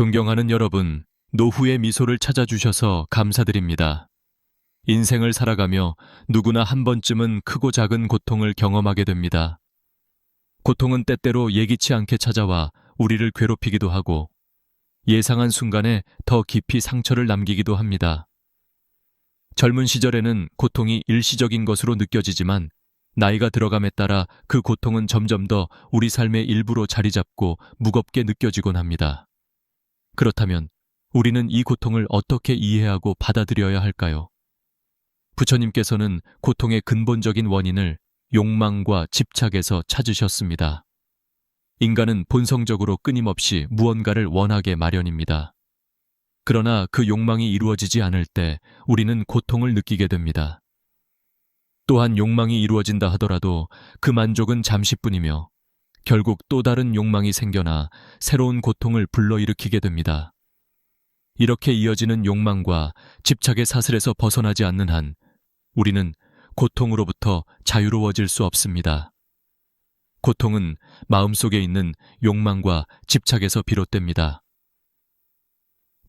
존경하는 여러분, 노후의 미소를 찾아주셔서 감사드립니다. 인생을 살아가며 누구나 한 번쯤은 크고 작은 고통을 경험하게 됩니다. 고통은 때때로 예기치 않게 찾아와 우리를 괴롭히기도 하고 예상한 순간에 더 깊이 상처를 남기기도 합니다. 젊은 시절에는 고통이 일시적인 것으로 느껴지지만 나이가 들어감에 따라 그 고통은 점점 더 우리 삶의 일부로 자리 잡고 무겁게 느껴지곤 합니다. 그렇다면 우리는 이 고통을 어떻게 이해하고 받아들여야 할까요? 부처님께서는 고통의 근본적인 원인을 욕망과 집착에서 찾으셨습니다. 인간은 본성적으로 끊임없이 무언가를 원하게 마련입니다. 그러나 그 욕망이 이루어지지 않을 때 우리는 고통을 느끼게 됩니다. 또한 욕망이 이루어진다 하더라도 그 만족은 잠시뿐이며 결국 또 다른 욕망이 생겨나 새로운 고통을 불러일으키게 됩니다. 이렇게 이어지는 욕망과 집착의 사슬에서 벗어나지 않는 한 우리는 고통으로부터 자유로워질 수 없습니다. 고통은 마음속에 있는 욕망과 집착에서 비롯됩니다.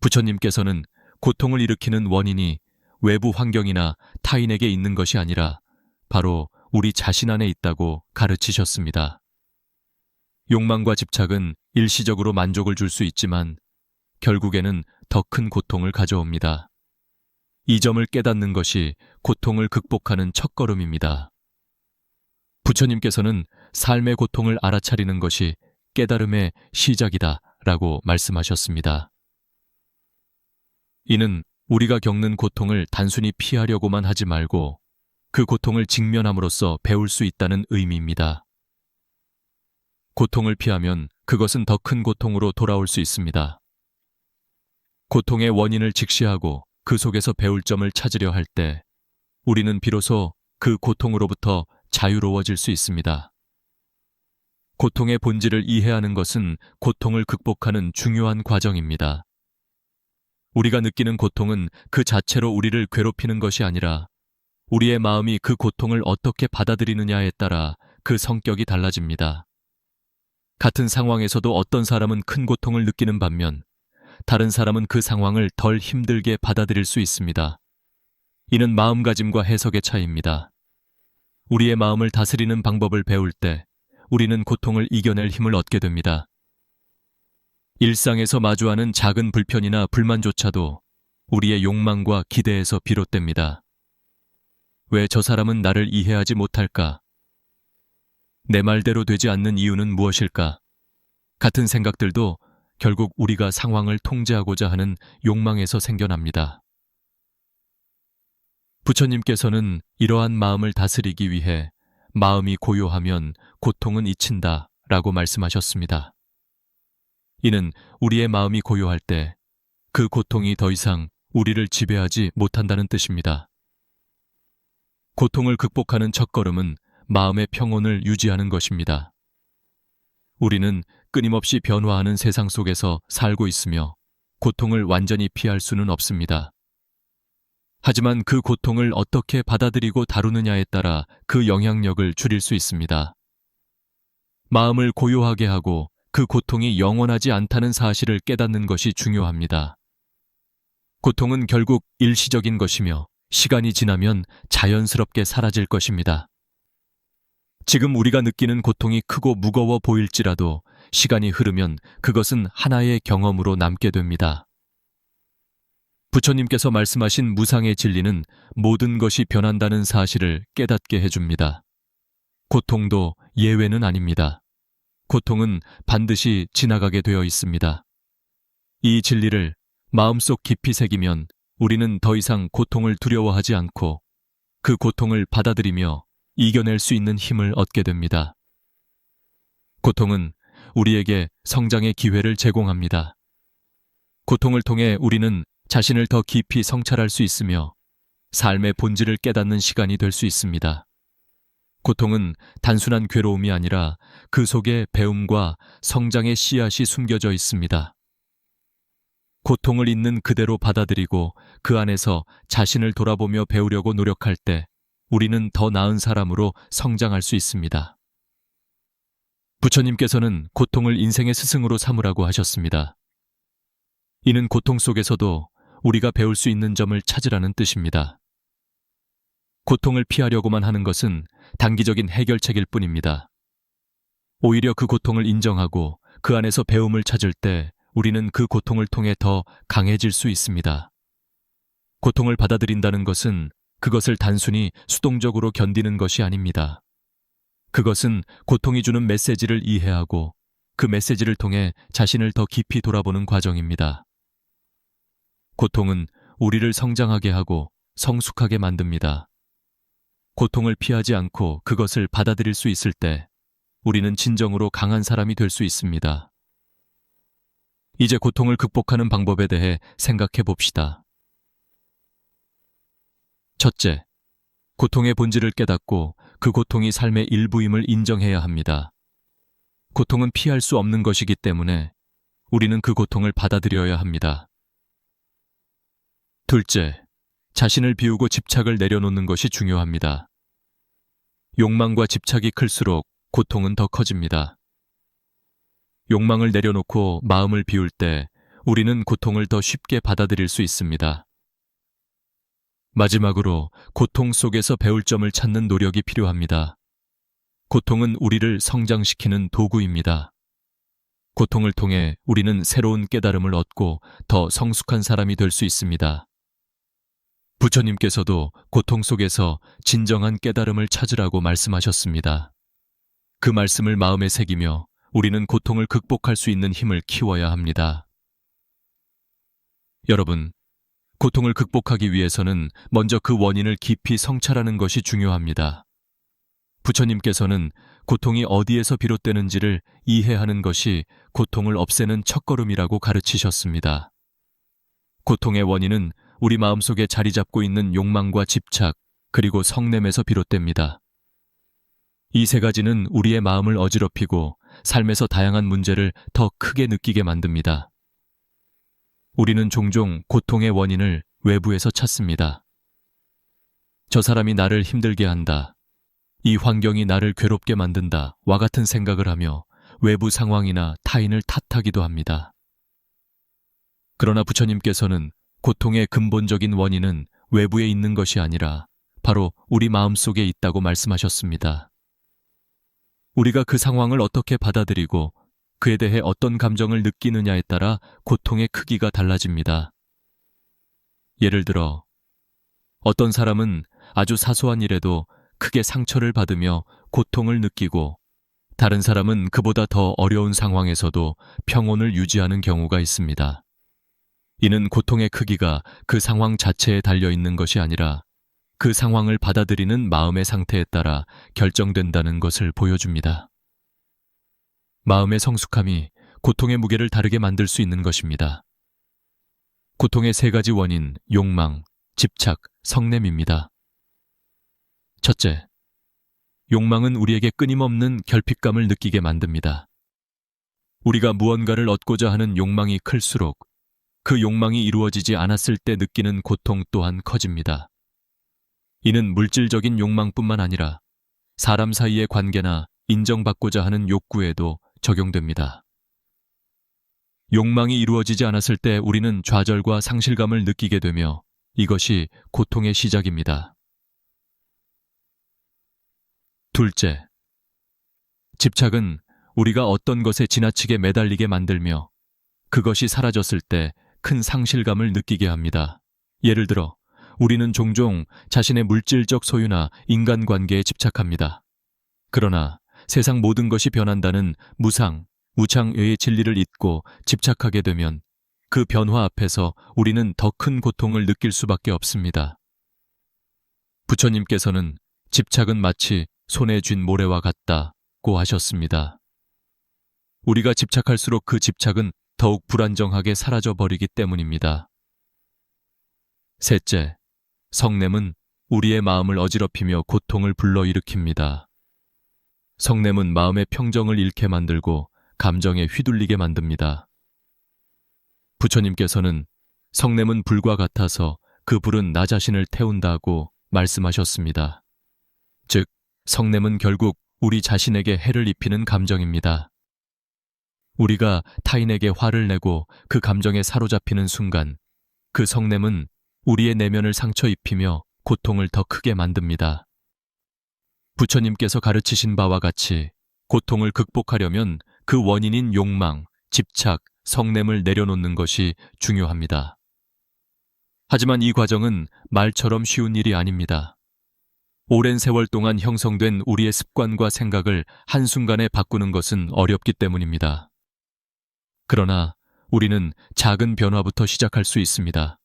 부처님께서는 고통을 일으키는 원인이 외부 환경이나 타인에게 있는 것이 아니라 바로 우리 자신 안에 있다고 가르치셨습니다. 욕망과 집착은 일시적으로 만족을 줄 수 있지만 결국에는 더 큰 고통을 가져옵니다. 이 점을 깨닫는 것이 고통을 극복하는 첫걸음입니다. 부처님께서는 삶의 고통을 알아차리는 것이 깨달음의 시작이다 라고 말씀하셨습니다. 이는 우리가 겪는 고통을 단순히 피하려고만 하지 말고 그 고통을 직면함으로써 배울 수 있다는 의미입니다. 고통을 피하면 그것은 더 큰 고통으로 돌아올 수 있습니다. 고통의 원인을 직시하고 그 속에서 배울 점을 찾으려 할 때 우리는 비로소 그 고통으로부터 자유로워질 수 있습니다. 고통의 본질을 이해하는 것은 고통을 극복하는 중요한 과정입니다. 우리가 느끼는 고통은 그 자체로 우리를 괴롭히는 것이 아니라 우리의 마음이 그 고통을 어떻게 받아들이느냐에 따라 그 성격이 달라집니다. 같은 상황에서도 어떤 사람은 큰 고통을 느끼는 반면 다른 사람은 그 상황을 덜 힘들게 받아들일 수 있습니다. 이는 마음가짐과 해석의 차이입니다. 우리의 마음을 다스리는 방법을 배울 때 우리는 고통을 이겨낼 힘을 얻게 됩니다. 일상에서 마주하는 작은 불편이나 불만조차도 우리의 욕망과 기대에서 비롯됩니다. 왜 저 사람은 나를 이해하지 못할까? 내 말대로 되지 않는 이유는 무엇일까? 같은 생각들도 결국 우리가 상황을 통제하고자 하는 욕망에서 생겨납니다. 부처님께서는 이러한 마음을 다스리기 위해 마음이 고요하면 고통은 잊힌다 라고 말씀하셨습니다. 이는 우리의 마음이 고요할 때 그 고통이 더 이상 우리를 지배하지 못한다는 뜻입니다. 고통을 극복하는 첫걸음은 마음의 평온을 유지하는 것입니다. 우리는 끊임없이 변화하는 세상 속에서 살고 있으며 고통을 완전히 피할 수는 없습니다. 하지만 그 고통을 어떻게 받아들이고 다루느냐에 따라 그 영향력을 줄일 수 있습니다. 마음을 고요하게 하고 그 고통이 영원하지 않다는 사실을 깨닫는 것이 중요합니다. 고통은 결국 일시적인 것이며 시간이 지나면 자연스럽게 사라질 것입니다. 지금 우리가 느끼는 고통이 크고 무거워 보일지라도 시간이 흐르면 그것은 하나의 경험으로 남게 됩니다. 부처님께서 말씀하신 무상의 진리는 모든 것이 변한다는 사실을 깨닫게 해줍니다. 고통도 예외는 아닙니다. 고통은 반드시 지나가게 되어 있습니다. 이 진리를 마음속 깊이 새기면 우리는 더 이상 고통을 두려워하지 않고 그 고통을 받아들이며 이겨낼 수 있는 힘을 얻게 됩니다. 고통은 우리에게 성장의 기회를 제공합니다. 고통을 통해 우리는 자신을 더 깊이 성찰할 수 있으며 삶의 본질을 깨닫는 시간이 될 수 있습니다. 고통은 단순한 괴로움이 아니라 그 속에 배움과 성장의 씨앗이 숨겨져 있습니다. 고통을 있는 그대로 받아들이고 그 안에서 자신을 돌아보며 배우려고 노력할 때 우리는 더 나은 사람으로 성장할 수 있습니다. 부처님께서는 고통을 인생의 스승으로 삼으라고 하셨습니다. 이는 고통 속에서도 우리가 배울 수 있는 점을 찾으라는 뜻입니다. 고통을 피하려고만 하는 것은 단기적인 해결책일 뿐입니다. 오히려 그 고통을 인정하고 그 안에서 배움을 찾을 때 우리는 그 고통을 통해 더 강해질 수 있습니다. 고통을 받아들인다는 것은 그것을 단순히 수동적으로 견디는 것이 아닙니다. 그것은 고통이 주는 메시지를 이해하고 그 메시지를 통해 자신을 더 깊이 돌아보는 과정입니다. 고통은 우리를 성장하게 하고 성숙하게 만듭니다. 고통을 피하지 않고 그것을 받아들일 수 있을 때 우리는 진정으로 강한 사람이 될 수 있습니다. 이제 고통을 극복하는 방법에 대해 생각해 봅시다. 첫째, 고통의 본질을 깨닫고 그 고통이 삶의 일부임을 인정해야 합니다. 고통은 피할 수 없는 것이기 때문에 우리는 그 고통을 받아들여야 합니다. 둘째, 자신을 비우고 집착을 내려놓는 것이 중요합니다. 욕망과 집착이 클수록 고통은 더 커집니다. 욕망을 내려놓고 마음을 비울 때 우리는 고통을 더 쉽게 받아들일 수 있습니다. 마지막으로 고통 속에서 배울 점을 찾는 노력이 필요합니다. 고통은 우리를 성장시키는 도구입니다. 고통을 통해 우리는 새로운 깨달음을 얻고 더 성숙한 사람이 될 수 있습니다. 부처님께서도 고통 속에서 진정한 깨달음을 찾으라고 말씀하셨습니다. 그 말씀을 마음에 새기며 우리는 고통을 극복할 수 있는 힘을 키워야 합니다. 여러분, 고통을 극복하기 위해서는 먼저 그 원인을 깊이 성찰하는 것이 중요합니다. 부처님께서는 고통이 어디에서 비롯되는지를 이해하는 것이 고통을 없애는 첫걸음이라고 가르치셨습니다. 고통의 원인은 우리 마음속에 자리 잡고 있는 욕망과 집착, 그리고 성냄에서 비롯됩니다. 이 세 가지는 우리의 마음을 어지럽히고 삶에서 다양한 문제를 더 크게 느끼게 만듭니다. 우리는 종종 고통의 원인을 외부에서 찾습니다. 저 사람이 나를 힘들게 한다. 이 환경이 나를 괴롭게 만든다. 와 같은 생각을 하며 외부 상황이나 타인을 탓하기도 합니다. 그러나 부처님께서는 고통의 근본적인 원인은 외부에 있는 것이 아니라 바로 우리 마음속에 있다고 말씀하셨습니다. 우리가 그 상황을 어떻게 받아들이고 그에 대해 어떤 감정을 느끼느냐에 따라 고통의 크기가 달라집니다. 예를 들어, 어떤 사람은 아주 사소한 일에도 크게 상처를 받으며 고통을 느끼고 다른 사람은 그보다 더 어려운 상황에서도 평온을 유지하는 경우가 있습니다. 이는 고통의 크기가 그 상황 자체에 달려있는 것이 아니라 그 상황을 받아들이는 마음의 상태에 따라 결정된다는 것을 보여줍니다. 마음의 성숙함이 고통의 무게를 다르게 만들 수 있는 것입니다. 고통의 세 가지 원인, 욕망, 집착, 성냄입니다. 첫째, 욕망은 우리에게 끊임없는 결핍감을 느끼게 만듭니다. 우리가 무언가를 얻고자 하는 욕망이 클수록 그 욕망이 이루어지지 않았을 때 느끼는 고통 또한 커집니다. 이는 물질적인 욕망뿐만 아니라 사람 사이의 관계나 인정받고자 하는 욕구에도 적용됩니다. 욕망이 이루어지지 않았을 때 우리는 좌절과 상실감을 느끼게 되며 이것이 고통의 시작입니다. 둘째, 집착은 우리가 어떤 것에 지나치게 매달리게 만들며 그것이 사라졌을 때 큰 상실감을 느끼게 합니다. 예를 들어, 우리는 종종 자신의 물질적 소유나 인간관계에 집착합니다. 그러나 세상 모든 것이 변한다는 무창의의 진리를 잊고 집착하게 되면 그 변화 앞에서 우리는 더 큰 고통을 느낄 수밖에 없습니다. 부처님께서는 집착은 마치 손에 쥔 모래와 같다고 하셨습니다. 우리가 집착할수록 그 집착은 더욱 불안정하게 사라져버리기 때문입니다. 셋째, 성냄은 우리의 마음을 어지럽히며 고통을 불러일으킵니다. 성냄은 마음의 평정을 잃게 만들고 감정에 휘둘리게 만듭니다. 부처님께서는 성냄은 불과 같아서 그 불은 나 자신을 태운다고 말씀하셨습니다. 즉, 성냄은 결국 우리 자신에게 해를 입히는 감정입니다. 우리가 타인에게 화를 내고 그 감정에 사로잡히는 순간 그 성냄은 우리의 내면을 상처 입히며 고통을 더 크게 만듭니다. 부처님께서 가르치신 바와 같이 고통을 극복하려면 그 원인인 욕망, 집착, 성냄을 내려놓는 것이 중요합니다. 하지만 이 과정은 말처럼 쉬운 일이 아닙니다. 오랜 세월 동안 형성된 우리의 습관과 생각을 한순간에 바꾸는 것은 어렵기 때문입니다. 그러나 우리는 작은 변화부터 시작할 수 있습니다.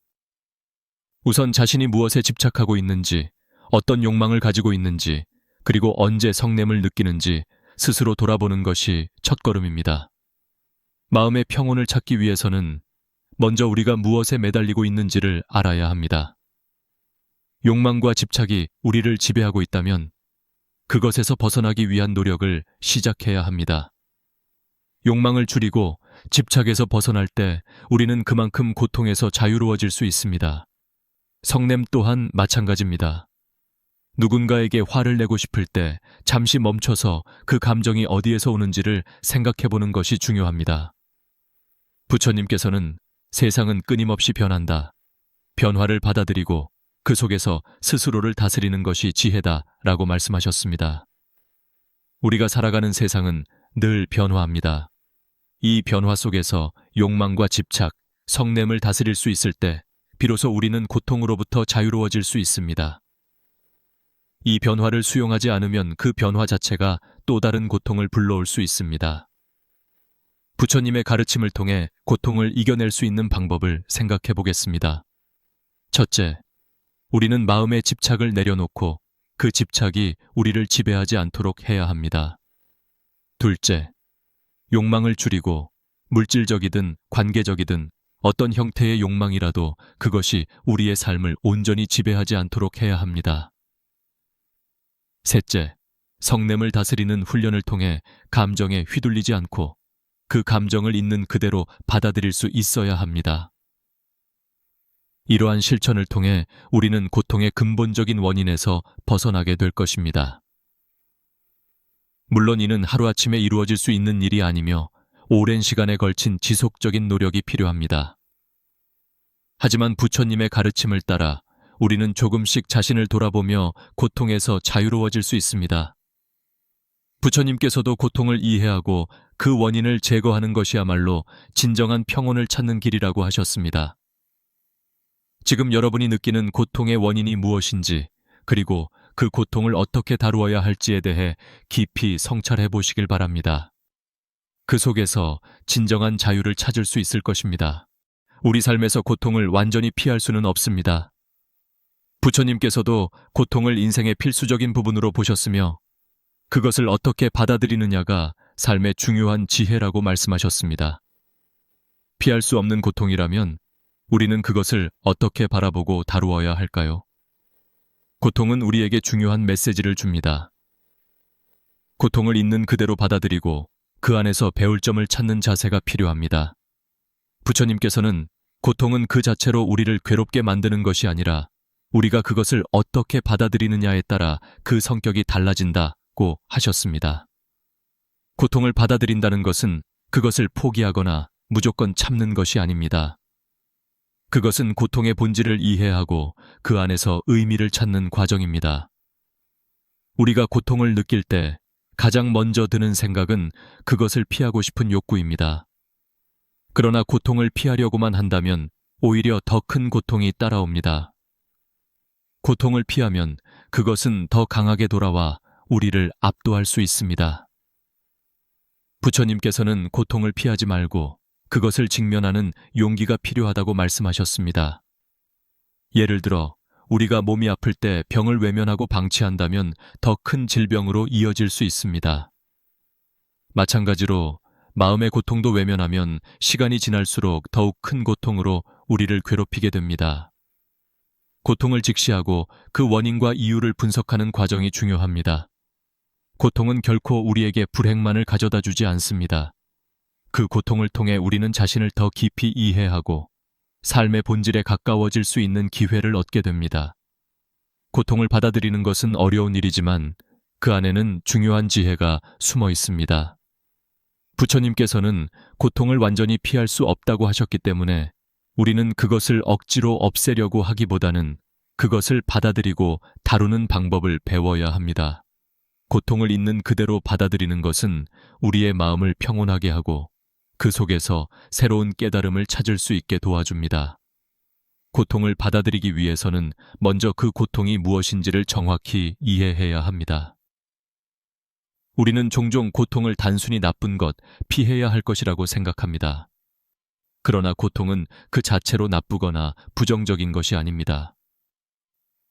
우선 자신이 무엇에 집착하고 있는지, 어떤 욕망을 가지고 있는지, 그리고 언제 성냄을 느끼는지 스스로 돌아보는 것이 첫걸음입니다. 마음의 평온을 찾기 위해서는 먼저 우리가 무엇에 매달리고 있는지를 알아야 합니다. 욕망과 집착이 우리를 지배하고 있다면 그것에서 벗어나기 위한 노력을 시작해야 합니다. 욕망을 줄이고 집착에서 벗어날 때 우리는 그만큼 고통에서 자유로워질 수 있습니다. 성냄 또한 마찬가지입니다. 누군가에게 화를 내고 싶을 때 잠시 멈춰서 그 감정이 어디에서 오는지를 생각해보는 것이 중요합니다. 부처님께서는 세상은 끊임없이 변한다. 변화를 받아들이고 그 속에서 스스로를 다스리는 것이 지혜다 라고 말씀하셨습니다. 우리가 살아가는 세상은 늘 변화합니다. 이 변화 속에서 욕망과 집착, 성냄을 다스릴 수 있을 때 비로소 우리는 고통으로부터 자유로워질 수 있습니다. 이 변화를 수용하지 않으면 그 변화 자체가 또 다른 고통을 불러올 수 있습니다. 부처님의 가르침을 통해 고통을 이겨낼 수 있는 방법을 생각해 보겠습니다. 첫째, 우리는 마음의 집착을 내려놓고 그 집착이 우리를 지배하지 않도록 해야 합니다. 둘째, 욕망을 줄이고 물질적이든 관계적이든 어떤 형태의 욕망이라도 그것이 우리의 삶을 온전히 지배하지 않도록 해야 합니다. 셋째, 성냄을 다스리는 훈련을 통해 감정에 휘둘리지 않고 그 감정을 있는 그대로 받아들일 수 있어야 합니다. 이러한 실천을 통해 우리는 고통의 근본적인 원인에서 벗어나게 될 것입니다. 물론 이는 하루아침에 이루어질 수 있는 일이 아니며 오랜 시간에 걸친 지속적인 노력이 필요합니다. 하지만 부처님의 가르침을 따라 우리는 조금씩 자신을 돌아보며 고통에서 자유로워질 수 있습니다. 부처님께서도 고통을 이해하고 그 원인을 제거하는 것이야말로 진정한 평온을 찾는 길이라고 하셨습니다. 지금 여러분이 느끼는 고통의 원인이 무엇인지, 그리고 그 고통을 어떻게 다루어야 할지에 대해 깊이 성찰해 보시길 바랍니다. 그 속에서 진정한 자유를 찾을 수 있을 것입니다. 우리 삶에서 고통을 완전히 피할 수는 없습니다. 부처님께서도 고통을 인생의 필수적인 부분으로 보셨으며 그것을 어떻게 받아들이느냐가 삶의 중요한 지혜라고 말씀하셨습니다. 피할 수 없는 고통이라면 우리는 그것을 어떻게 바라보고 다루어야 할까요? 고통은 우리에게 중요한 메시지를 줍니다. 고통을 있는 그대로 받아들이고 그 안에서 배울 점을 찾는 자세가 필요합니다. 부처님께서는 고통은 그 자체로 우리를 괴롭게 만드는 것이 아니라 우리가 그것을 어떻게 받아들이느냐에 따라 그 성격이 달라진다고 하셨습니다. 고통을 받아들인다는 것은 그것을 포기하거나 무조건 참는 것이 아닙니다. 그것은 고통의 본질을 이해하고 그 안에서 의미를 찾는 과정입니다. 우리가 고통을 느낄 때 가장 먼저 드는 생각은 그것을 피하고 싶은 욕구입니다. 그러나 고통을 피하려고만 한다면 오히려 더 큰 고통이 따라옵니다. 고통을 피하면 그것은 더 강하게 돌아와 우리를 압도할 수 있습니다. 부처님께서는 고통을 피하지 말고 그것을 직면하는 용기가 필요하다고 말씀하셨습니다. 예를 들어 우리가 몸이 아플 때 병을 외면하고 방치한다면 더 큰 질병으로 이어질 수 있습니다. 마찬가지로 마음의 고통도 외면하면 시간이 지날수록 더욱 큰 고통으로 우리를 괴롭히게 됩니다. 고통을 직시하고 그 원인과 이유를 분석하는 과정이 중요합니다. 고통은 결코 우리에게 불행만을 가져다 주지 않습니다. 그 고통을 통해 우리는 자신을 더 깊이 이해하고 삶의 본질에 가까워질 수 있는 기회를 얻게 됩니다. 고통을 받아들이는 것은 어려운 일이지만 그 안에는 중요한 지혜가 숨어 있습니다. 부처님께서는 고통을 완전히 피할 수 없다고 하셨기 때문에 우리는 그것을 억지로 없애려고 하기보다는 그것을 받아들이고 다루는 방법을 배워야 합니다. 고통을 있는 그대로 받아들이는 것은 우리의 마음을 평온하게 하고 그 속에서 새로운 깨달음을 찾을 수 있게 도와줍니다. 고통을 받아들이기 위해서는 먼저 그 고통이 무엇인지를 정확히 이해해야 합니다. 우리는 종종 고통을 단순히 나쁜 것, 피해야 할 것이라고 생각합니다. 그러나 고통은 그 자체로 나쁘거나 부정적인 것이 아닙니다.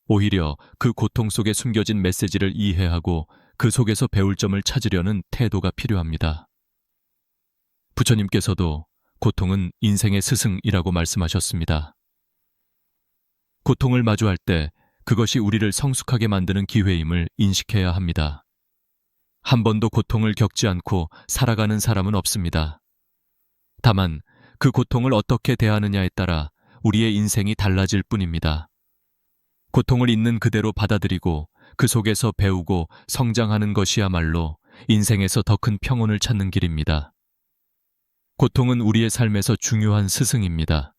오히려 그 고통 속에 숨겨진 메시지를 이해하고 그 속에서 배울 점을 찾으려는 태도가 필요합니다. 부처님께서도 고통은 인생의 스승이라고 말씀하셨습니다. 고통을 마주할 때 그것이 우리를 성숙하게 만드는 기회임을 인식해야 합니다. 한 번도 고통을 겪지 않고 살아가는 사람은 없습니다. 다만 그 고통을 어떻게 대하느냐에 따라 우리의 인생이 달라질 뿐입니다. 고통을 있는 그대로 받아들이고 그 속에서 배우고 성장하는 것이야말로 인생에서 더 큰 평온을 찾는 길입니다. 고통은 우리의 삶에서 중요한 스승입니다.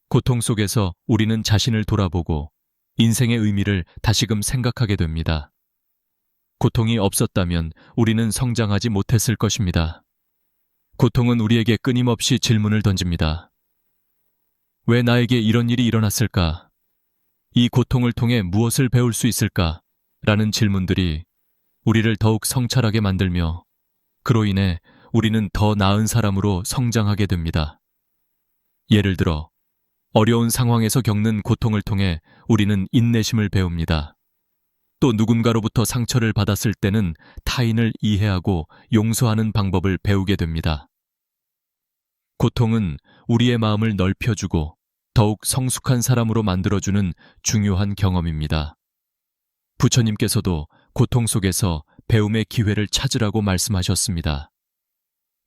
고통 속에서 우리는 자신을 돌아보고 인생의 의미를 다시금 생각하게 됩니다. 고통이 없었다면 우리는 성장하지 못했을 것입니다. 고통은 우리에게 끊임없이 질문을 던집니다. 왜 나에게 이런 일이 일어났을까? 이 고통을 통해 무엇을 배울 수 있을까? 라는 질문들이 우리를 더욱 성찰하게 만들며 그로 인해 우리는 더 나은 사람으로 성장하게 됩니다. 예를 들어 어려운 상황에서 겪는 고통을 통해 우리는 인내심을 배웁니다. 또 누군가로부터 상처를 받았을 때는 타인을 이해하고 용서하는 방법을 배우게 됩니다. 고통은 우리의 마음을 넓혀주고 더욱 성숙한 사람으로 만들어주는 중요한 경험입니다. 부처님께서도 고통 속에서 배움의 기회를 찾으라고 말씀하셨습니다.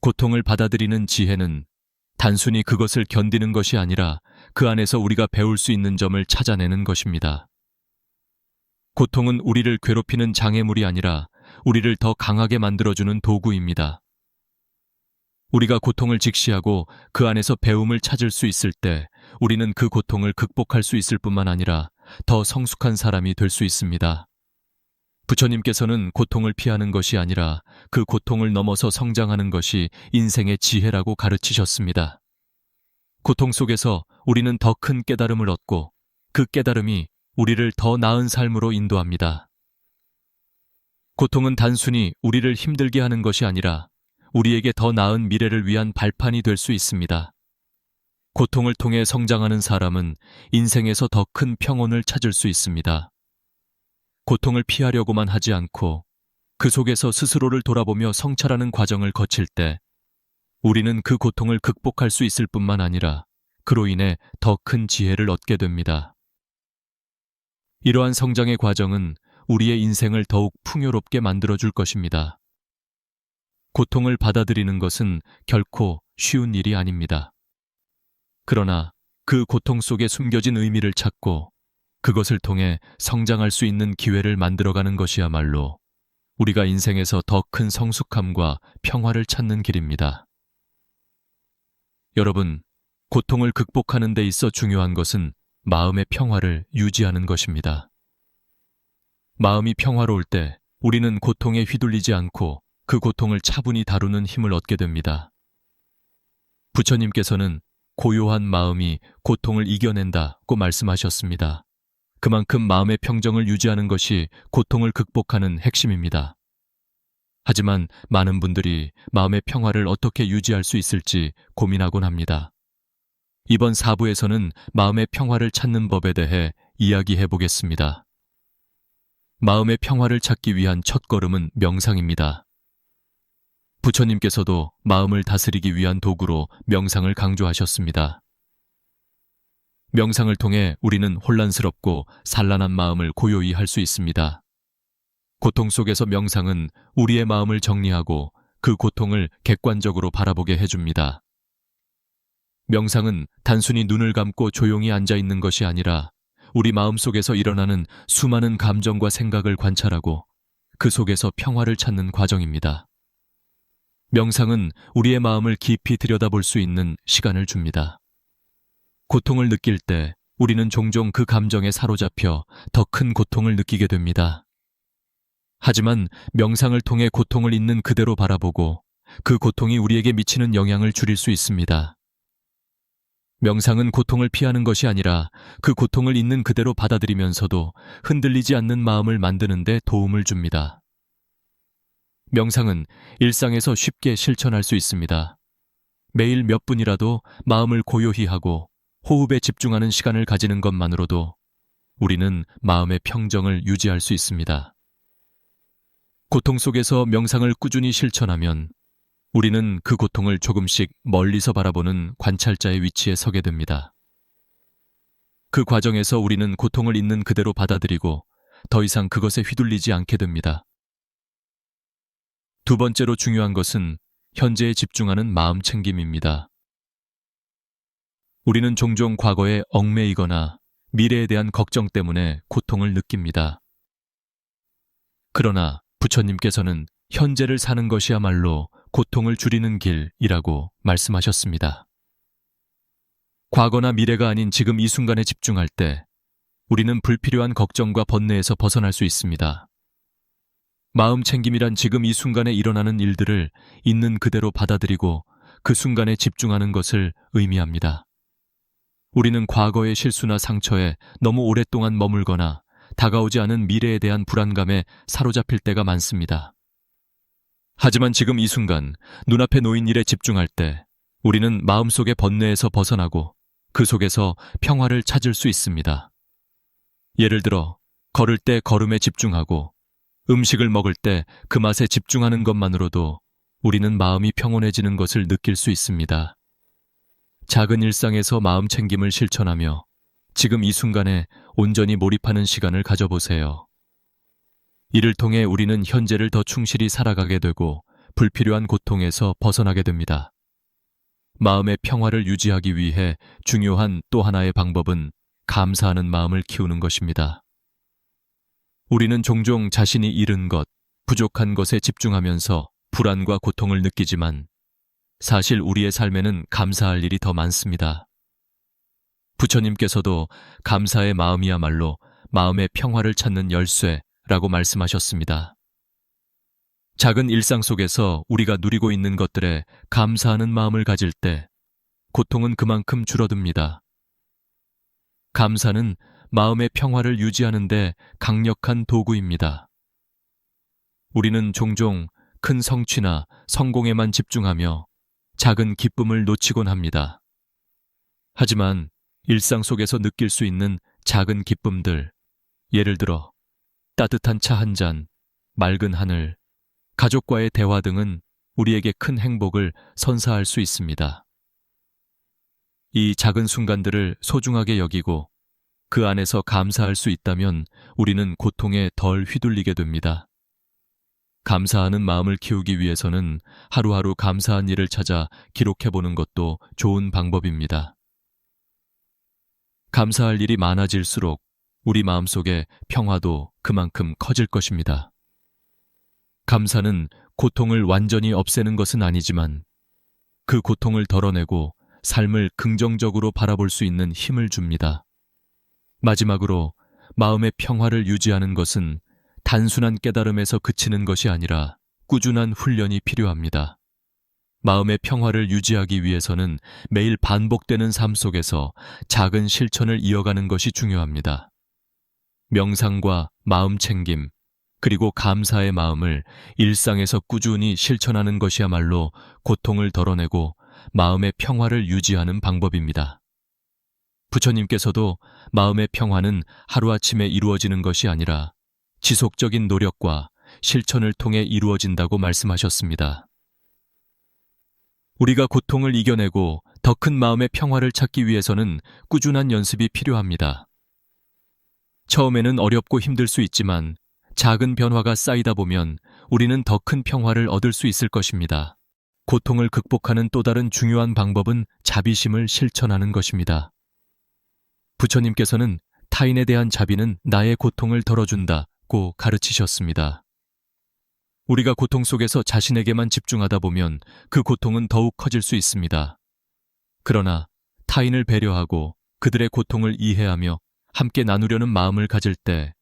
고통을 받아들이는 지혜는 단순히 그것을 견디는 것이 아니라 그 안에서 우리가 배울 수 있는 점을 찾아내는 것입니다. 고통은 우리를 괴롭히는 장애물이 아니라 우리를 더 강하게 만들어주는 도구입니다. 우리가 고통을 직시하고 그 안에서 배움을 찾을 수 있을 때 우리는 그 고통을 극복할 수 있을 뿐만 아니라 더 성숙한 사람이 될 수 있습니다. 부처님께서는 고통을 피하는 것이 아니라 그 고통을 넘어서 성장하는 것이 인생의 지혜라고 가르치셨습니다. 고통 속에서 우리는 더 큰 깨달음을 얻고 그 깨달음이 우리를 더 나은 삶으로 인도합니다. 고통은 단순히 우리를 힘들게 하는 것이 아니라 우리에게 더 나은 미래를 위한 발판이 될 수 있습니다. 고통을 통해 성장하는 사람은 인생에서 더 큰 평온을 찾을 수 있습니다. 고통을 피하려고만 하지 않고 그 속에서 스스로를 돌아보며 성찰하는 과정을 거칠 때 우리는 그 고통을 극복할 수 있을 뿐만 아니라 그로 인해 더 큰 지혜를 얻게 됩니다. 이러한 성장의 과정은 우리의 인생을 더욱 풍요롭게 만들어줄 것입니다. 고통을 받아들이는 것은 결코 쉬운 일이 아닙니다. 그러나 그 고통 속에 숨겨진 의미를 찾고 그것을 통해 성장할 수 있는 기회를 만들어가는 것이야말로 우리가 인생에서 더 큰 성숙함과 평화를 찾는 길입니다. 여러분, 고통을 극복하는 데 있어 중요한 것은 마음의 평화를 유지하는 것입니다. 마음이 평화로울 때 우리는 고통에 휘둘리지 않고 그 고통을 차분히 다루는 힘을 얻게 됩니다. 부처님께서는 고요한 마음이 고통을 이겨낸다고 말씀하셨습니다. 그만큼 마음의 평정을 유지하는 것이 고통을 극복하는 핵심입니다. 하지만 많은 분들이 마음의 평화를 어떻게 유지할 수 있을지 고민하곤 합니다. 이번 4부에서는 마음의 평화를 찾는 법에 대해 이야기해 보겠습니다. 마음의 평화를 찾기 위한 첫걸음은 명상입니다. 부처님께서도 마음을 다스리기 위한 도구로 명상을 강조하셨습니다. 명상을 통해 우리는 혼란스럽고 산란한 마음을 고요히 할 수 있습니다. 고통 속에서 명상은 우리의 마음을 정리하고 그 고통을 객관적으로 바라보게 해줍니다. 명상은 단순히 눈을 감고 조용히 앉아 있는 것이 아니라 우리 마음 속에서 일어나는 수많은 감정과 생각을 관찰하고 그 속에서 평화를 찾는 과정입니다. 명상은 우리의 마음을 깊이 들여다볼 수 있는 시간을 줍니다. 고통을 느낄 때 우리는 종종 그 감정에 사로잡혀 더 큰 고통을 느끼게 됩니다. 하지만 명상을 통해 고통을 있는 그대로 바라보고 그 고통이 우리에게 미치는 영향을 줄일 수 있습니다. 명상은 고통을 피하는 것이 아니라 그 고통을 있는 그대로 받아들이면서도 흔들리지 않는 마음을 만드는 데 도움을 줍니다. 명상은 일상에서 쉽게 실천할 수 있습니다. 매일 몇 분이라도 마음을 고요히 하고 호흡에 집중하는 시간을 가지는 것만으로도 우리는 마음의 평정을 유지할 수 있습니다. 고통 속에서 명상을 꾸준히 실천하면 우리는 그 고통을 조금씩 멀리서 바라보는 관찰자의 위치에 서게 됩니다. 그 과정에서 우리는 고통을 있는 그대로 받아들이고 더 이상 그것에 휘둘리지 않게 됩니다. 두 번째로 중요한 것은 현재에 집중하는 마음 챙김입니다. 우리는 종종 과거에 얽매이거나 미래에 대한 걱정 때문에 고통을 느낍니다. 그러나 부처님께서는 현재를 사는 것이야말로 고통을 줄이는 길이라고 말씀하셨습니다. 과거나 미래가 아닌 지금 이 순간에 집중할 때 우리는 불필요한 걱정과 번뇌에서 벗어날 수 있습니다. 마음 챙김이란 지금 이 순간에 일어나는 일들을 있는 그대로 받아들이고 그 순간에 집중하는 것을 의미합니다. 우리는 과거의 실수나 상처에 너무 오랫동안 머물거나 다가오지 않은 미래에 대한 불안감에 사로잡힐 때가 많습니다. 하지만 지금 이 순간 눈앞에 놓인 일에 집중할 때 우리는 마음속의 번뇌에서 벗어나고 그 속에서 평화를 찾을 수 있습니다. 예를 들어 걸을 때 걸음에 집중하고 음식을 먹을 때 그 맛에 집중하는 것만으로도 우리는 마음이 평온해지는 것을 느낄 수 있습니다. 작은 일상에서 마음 챙김을 실천하며 지금 이 순간에 온전히 몰입하는 시간을 가져보세요. 이를 통해 우리는 현재를 더 충실히 살아가게 되고 불필요한 고통에서 벗어나게 됩니다. 마음의 평화를 유지하기 위해 중요한 또 하나의 방법은 감사하는 마음을 키우는 것입니다. 우리는 종종 자신이 잃은 것, 부족한 것에 집중하면서 불안과 고통을 느끼지만 사실 우리의 삶에는 감사할 일이 더 많습니다. 부처님께서도 감사의 마음이야말로 마음의 평화를 찾는 열쇠라고 말씀하셨습니다. 작은 일상 속에서 우리가 누리고 있는 것들에 감사하는 마음을 가질 때 고통은 그만큼 줄어듭니다. 감사는 마음의 평화를 유지하는 데 강력한 도구입니다. 우리는 종종 큰 성취나 성공에만 집중하며 작은 기쁨을 놓치곤 합니다. 하지만 일상 속에서 느낄 수 있는 작은 기쁨들, 예를 들어 따뜻한 차 한 잔, 맑은 하늘, 가족과의 대화 등은 우리에게 큰 행복을 선사할 수 있습니다. 이 작은 순간들을 소중하게 여기고 그 안에서 감사할 수 있다면 우리는 고통에 덜 휘둘리게 됩니다. 감사하는 마음을 키우기 위해서는 하루하루 감사한 일을 찾아 기록해보는 것도 좋은 방법입니다. 감사할 일이 많아질수록 우리 마음속의 평화도 그만큼 커질 것입니다. 감사는 고통을 완전히 없애는 것은 아니지만 그 고통을 덜어내고 삶을 긍정적으로 바라볼 수 있는 힘을 줍니다. 마지막으로 마음의 평화를 유지하는 것은 단순한 깨달음에서 그치는 것이 아니라 꾸준한 훈련이 필요합니다. 마음의 평화를 유지하기 위해서는 매일 반복되는 삶 속에서 작은 실천을 이어가는 것이 중요합니다. 명상과 마음 챙김, 그리고 감사의 마음을 일상에서 꾸준히 실천하는 것이야말로 고통을 덜어내고 마음의 평화를 유지하는 방법입니다. 부처님께서도 마음의 평화는 하루아침에 이루어지는 것이 아니라 지속적인 노력과 실천을 통해 이루어진다고 말씀하셨습니다. 우리가 고통을 이겨내고 더 큰 마음의 평화를 찾기 위해서는 꾸준한 연습이 필요합니다. 처음에는 어렵고 힘들 수 있지만 작은 변화가 쌓이다 보면 우리는 더 큰 평화를 얻을 수 있을 것입니다. 고통을 극복하는 또 다른 중요한 방법은 자비심을 실천하는 것입니다. 부처님께서는 타인에 대한 자비는 나의 고통을 덜어준다고 가르치셨습니다. 우리가 고통 속에서 자신에게만 집중하다 보면 그 고통은 더욱 커질 수 있습니다. 그러나 타인을 배려하고 그들의 고통을 이해하며 함께 나누려는 마음을 가질 때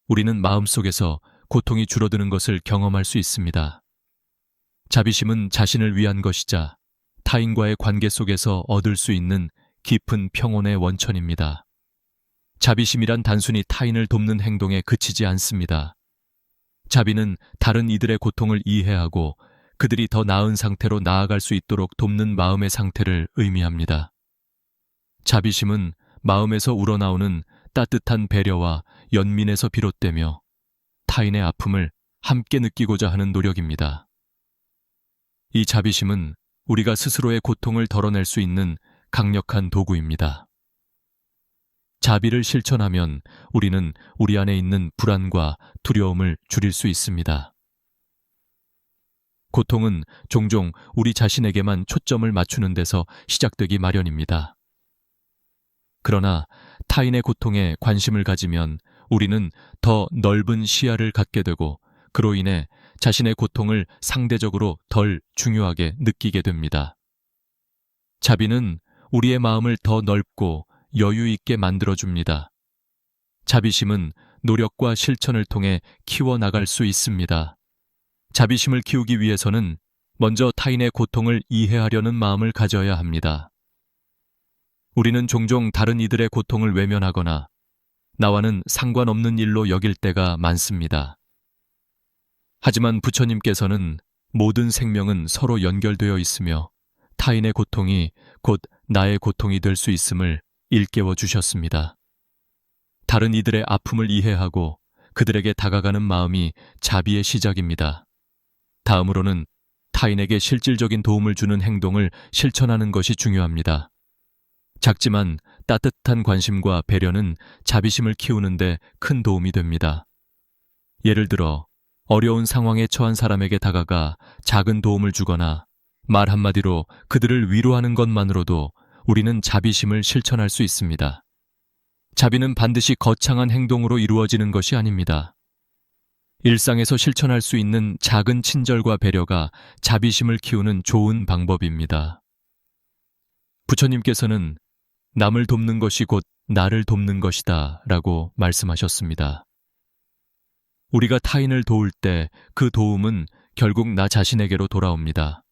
우리는 마음속에서 고통이 줄어드는 것을 경험할 수 있습니다. 자비심은 자신을 위한 것이자 타인과의 관계 속에서 얻을 수 있는 깊은 평온의 원천입니다. 자비심이란 단순히 타인을 돕는 행동에 그치지 않습니다. 자비는 다른 이들의 고통을 이해하고 그들이 더 나은 상태로 나아갈 수 있도록 돕는 마음의 상태를 의미합니다. 자비심은 마음에서 우러나오는 따뜻한 배려와 연민에서 비롯되며 타인의 아픔을 함께 느끼고자 하는 노력입니다. 이 자비심은 우리가 스스로의 고통을 덜어낼 수 있는 강력한 도구입니다. 자비를 실천하면 우리는 우리 안에 있는 불안과 두려움을 줄일 수 있습니다. 고통은 종종 우리 자신에게만 초점을 맞추는 데서 시작되기 마련입니다. 그러나 타인의 고통에 관심을 가지면 우리는 더 넓은 시야를 갖게 되고 그로 인해 자신의 고통을 상대적으로 덜 중요하게 느끼게 됩니다. 자비는 우리의 마음을 더 넓고 여유 있게 만들어줍니다. 자비심은 노력과 실천을 통해 키워나갈 수 있습니다. 자비심을 키우기 위해서는 먼저 타인의 고통을 이해하려는 마음을 가져야 합니다. 우리는 종종 다른 이들의 고통을 외면하거나 나와는 상관없는 일로 여길 때가 많습니다. 하지만 부처님께서는 모든 생명은 서로 연결되어 있으며 타인의 고통이 곧 나의 고통이 될 수 있음을 일깨워 주셨습니다. 다른 이들의 아픔을 이해하고 그들에게 다가가는 마음이 자비의 시작입니다. 다음으로는 타인에게 실질적인 도움을 주는 행동을 실천하는 것이 중요합니다. 작지만 따뜻한 관심과 배려는 자비심을 키우는 데 큰 도움이 됩니다. 예를 들어 어려운 상황에 처한 사람에게 다가가 작은 도움을 주거나 말 한마디로 그들을 위로하는 것만으로도 우리는 자비심을 실천할 수 있습니다. 자비는 반드시 거창한 행동으로 이루어지는 것이 아닙니다. 일상에서 실천할 수 있는 작은 친절과 배려가 자비심을 키우는 좋은 방법입니다. 부처님께서는 남을 돕는 것이 곧 나를 돕는 것이다 라고 말씀하셨습니다. 우리가 타인을 도울 때 그 도움은 결국 나 자신에게로 돌아옵니다.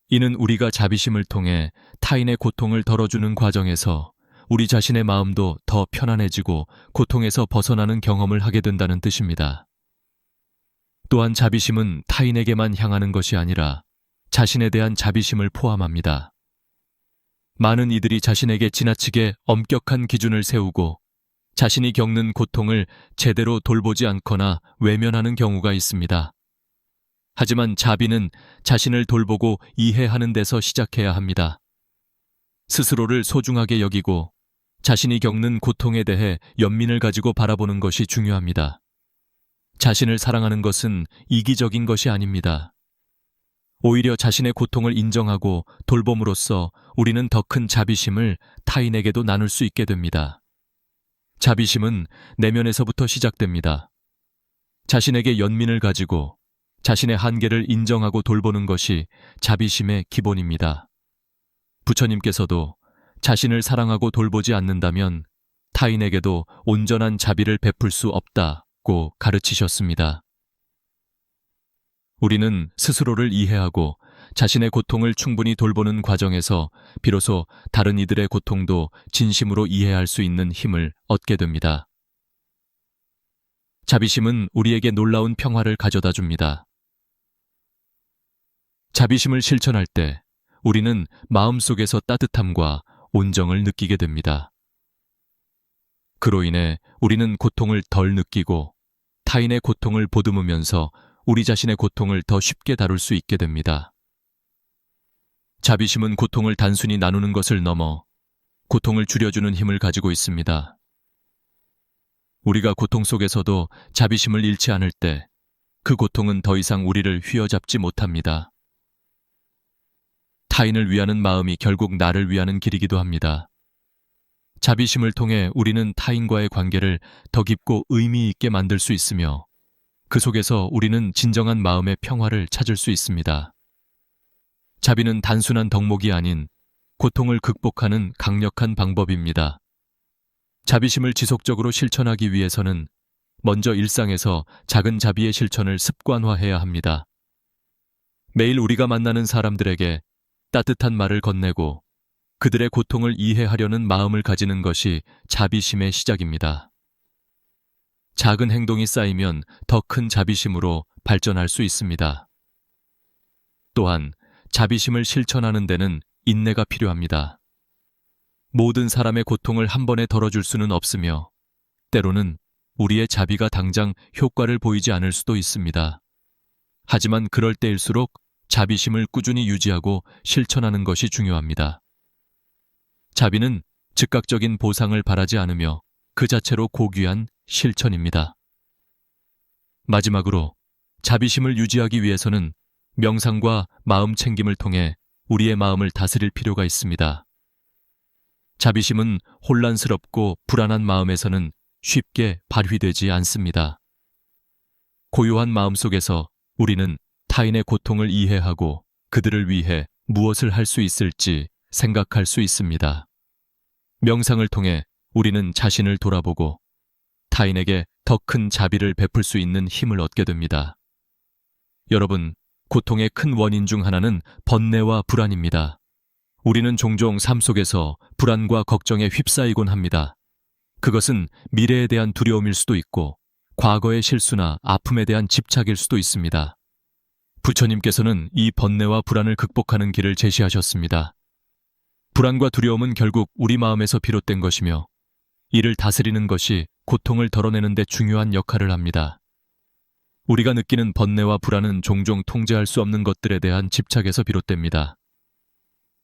이는 우리가 자비심을 통해 타인의 고통을 덜어주는 과정에서 우리 자신의 마음도 더 편안해지고 고통에서 벗어나는 경험을 하게 된다는 뜻입니다. 또한 자비심은 타인에게만 향하는 것이 아니라 자신에 대한 자비심을 포함합니다. 많은 이들이 자신에게 지나치게 엄격한 기준을 세우고 자신이 겪는 고통을 제대로 돌보지 않거나 외면하는 경우가 있습니다. 하지만 자비는 자신을 돌보고 이해하는 데서 시작해야 합니다. 스스로를 소중하게 여기고 자신이 겪는 고통에 대해 연민을 가지고 바라보는 것이 중요합니다. 자신을 사랑하는 것은 이기적인 것이 아닙니다. 오히려 자신의 고통을 인정하고 돌봄으로써 우리는 더 큰 자비심을 타인에게도 나눌 수 있게 됩니다. 자비심은 내면에서부터 시작됩니다. 자신에게 연민을 가지고 자신의 한계를 인정하고 돌보는 것이 자비심의 기본입니다. 부처님께서도 자신을 사랑하고 돌보지 않는다면 타인에게도 온전한 자비를 베풀 수 없다고 가르치셨습니다. 우리는 스스로를 이해하고 자신의 고통을 충분히 돌보는 과정에서 비로소 다른 이들의 고통도 진심으로 이해할 수 있는 힘을 얻게 됩니다. 자비심은 우리에게 놀라운 평화를 가져다 줍니다. 자비심을 실천할 때 우리는 마음속에서 따뜻함과 온정을 느끼게 됩니다. 그로 인해 우리는 고통을 덜 느끼고 타인의 고통을 보듬으면서 우리 자신의 고통을 더 쉽게 다룰 수 있게 됩니다. 자비심은 고통을 단순히 나누는 것을 넘어 고통을 줄여주는 힘을 가지고 있습니다. 우리가 고통 속에서도 자비심을 잃지 않을 때 그 고통은 더 이상 우리를 휘어잡지 못합니다. 타인을 위하는 마음이 결국 나를 위하는 길이기도 합니다. 자비심을 통해 우리는 타인과의 관계를 더 깊고 의미 있게 만들 수 있으며 그 속에서 우리는 진정한 마음의 평화를 찾을 수 있습니다. 자비는 단순한 덕목이 아닌 고통을 극복하는 강력한 방법입니다. 자비심을 지속적으로 실천하기 위해서는 먼저 일상에서 작은 자비의 실천을 습관화해야 합니다. 매일 우리가 만나는 사람들에게 따뜻한 말을 건네고 그들의 고통을 이해하려는 마음을 가지는 것이 자비심의 시작입니다. 작은 행동이 쌓이면 더 큰 자비심으로 발전할 수 있습니다. 또한 자비심을 실천하는 데는 인내가 필요합니다. 모든 사람의 고통을 한 번에 덜어줄 수는 없으며 때로는 우리의 자비가 당장 효과를 보이지 않을 수도 있습니다. 하지만 그럴 때일수록 자비심을 꾸준히 유지하고 실천하는 것이 중요합니다. 자비는 즉각적인 보상을 바라지 않으며 그 자체로 고귀한 실천입니다. 마지막으로 자비심을 유지하기 위해서는 명상과 마음 챙김을 통해 우리의 마음을 다스릴 필요가 있습니다. 자비심은 혼란스럽고 불안한 마음에서는 쉽게 발휘되지 않습니다. 고요한 마음 속에서 우리는 타인의 고통을 이해하고 그들을 위해 무엇을 할 수 있을지 생각할 수 있습니다. 명상을 통해 우리는 자신을 돌아보고 타인에게 더 큰 자비를 베풀 수 있는 힘을 얻게 됩니다. 여러분, 고통의 큰 원인 중 하나는 번뇌와 불안입니다. 우리는 종종 삶 속에서 불안과 걱정에 휩싸이곤 합니다. 그것은 미래에 대한 두려움일 수도 있고 과거의 실수나 아픔에 대한 집착일 수도 있습니다. 부처님께서는 이 번뇌와 불안을 극복하는 길을 제시하셨습니다. 불안과 두려움은 결국 우리 마음에서 비롯된 것이며 이를 다스리는 것이 고통을 덜어내는 데 중요한 역할을 합니다. 우리가 느끼는 번뇌와 불안은 종종 통제할 수 없는 것들에 대한 집착에서 비롯됩니다.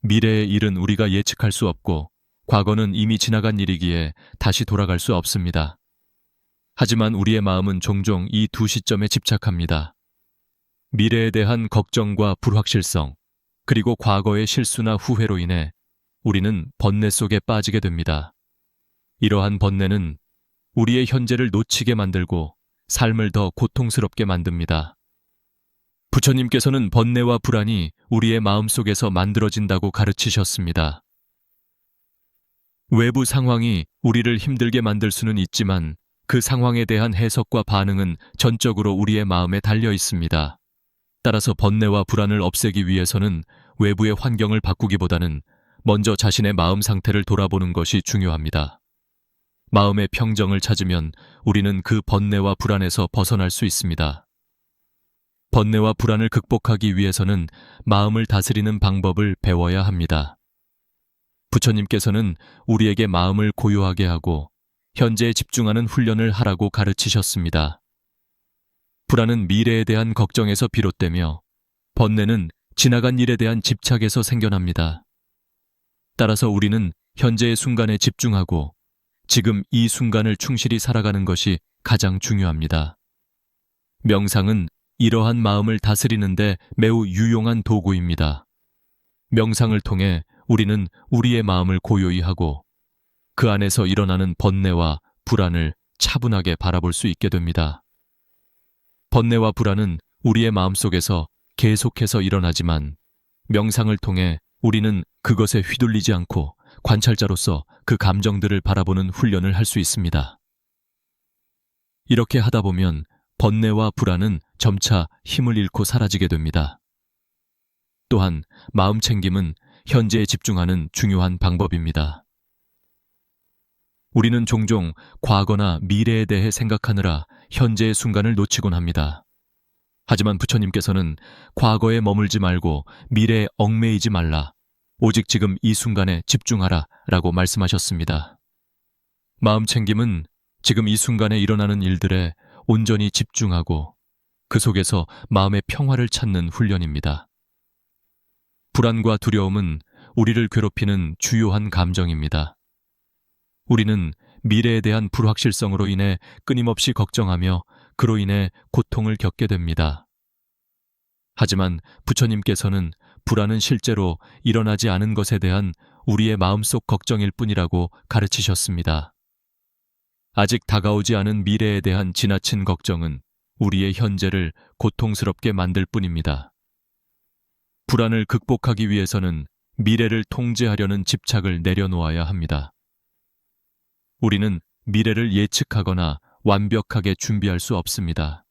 미래의 일은 우리가 예측할 수 없고 과거는 이미 지나간 일이기에 다시 돌아갈 수 없습니다. 하지만 우리의 마음은 종종 이 두 시점에 집착합니다. 미래에 대한 걱정과 불확실성, 그리고 과거의 실수나 후회로 인해 우리는 번뇌 속에 빠지게 됩니다. 이러한 번뇌는 우리의 현재를 놓치게 만들고 삶을 더 고통스럽게 만듭니다. 부처님께서는 번뇌와 불안이 우리의 마음속에서 만들어진다고 가르치셨습니다. 외부 상황이 우리를 힘들게 만들 수는 있지만 그 상황에 대한 해석과 반응은 전적으로 우리의 마음에 달려 있습니다. 따라서 번뇌와 불안을 없애기 위해서는 외부의 환경을 바꾸기보다는 먼저 자신의 마음 상태를 돌아보는 것이 중요합니다. 마음의 평정을 찾으면 우리는 그 번뇌와 불안에서 벗어날 수 있습니다. 번뇌와 불안을 극복하기 위해서는 마음을 다스리는 방법을 배워야 합니다. 부처님께서는 우리에게 마음을 고요하게 하고 현재에 집중하는 훈련을 하라고 가르치셨습니다. 불안은 미래에 대한 걱정에서 비롯되며 번뇌는 지나간 일에 대한 집착에서 생겨납니다. 따라서 우리는 현재의 순간에 집중하고 지금 이 순간을 충실히 살아가는 것이 가장 중요합니다. 명상은 이러한 마음을 다스리는데 매우 유용한 도구입니다. 명상을 통해 우리는 우리의 마음을 고요히 하고 그 안에서 일어나는 번뇌와 불안을 차분하게 바라볼 수 있게 됩니다. 번뇌와 불안은 우리의 마음속에서 계속해서 일어나지만 명상을 통해 우리는 그것에 휘둘리지 않고 관찰자로서 그 감정들을 바라보는 훈련을 할 수 있습니다. 이렇게 하다 보면 번뇌와 불안은 점차 힘을 잃고 사라지게 됩니다. 또한 마음 챙김은 현재에 집중하는 중요한 방법입니다. 우리는 종종 과거나 미래에 대해 생각하느라 현재의 순간을 놓치곤 합니다. 하지만 부처님께서는 과거에 머물지 말고 미래에 얽매이지 말라, 오직 지금 이 순간에 집중하라 라고 말씀하셨습니다. 마음 챙김은 지금 이 순간에 일어나는 일들에 온전히 집중하고 그 속에서 마음의 평화를 찾는 훈련입니다. 불안과 두려움은 우리를 괴롭히는 주요한 감정입니다. 우리는 미래에 대한 불확실성으로 인해 끊임없이 걱정하며 그로 인해 고통을 겪게 됩니다. 하지만 부처님께서는 불안은 실제로 일어나지 않은 것에 대한 우리의 마음속 걱정일 뿐이라고 가르치셨습니다. 아직 다가오지 않은 미래에 대한 지나친 걱정은 우리의 현재를 고통스럽게 만들 뿐입니다. 불안을 극복하기 위해서는 미래를 통제하려는 집착을 내려놓아야 합니다. 우리는 미래를 예측하거나 완벽하게 준비할 수 없습니다.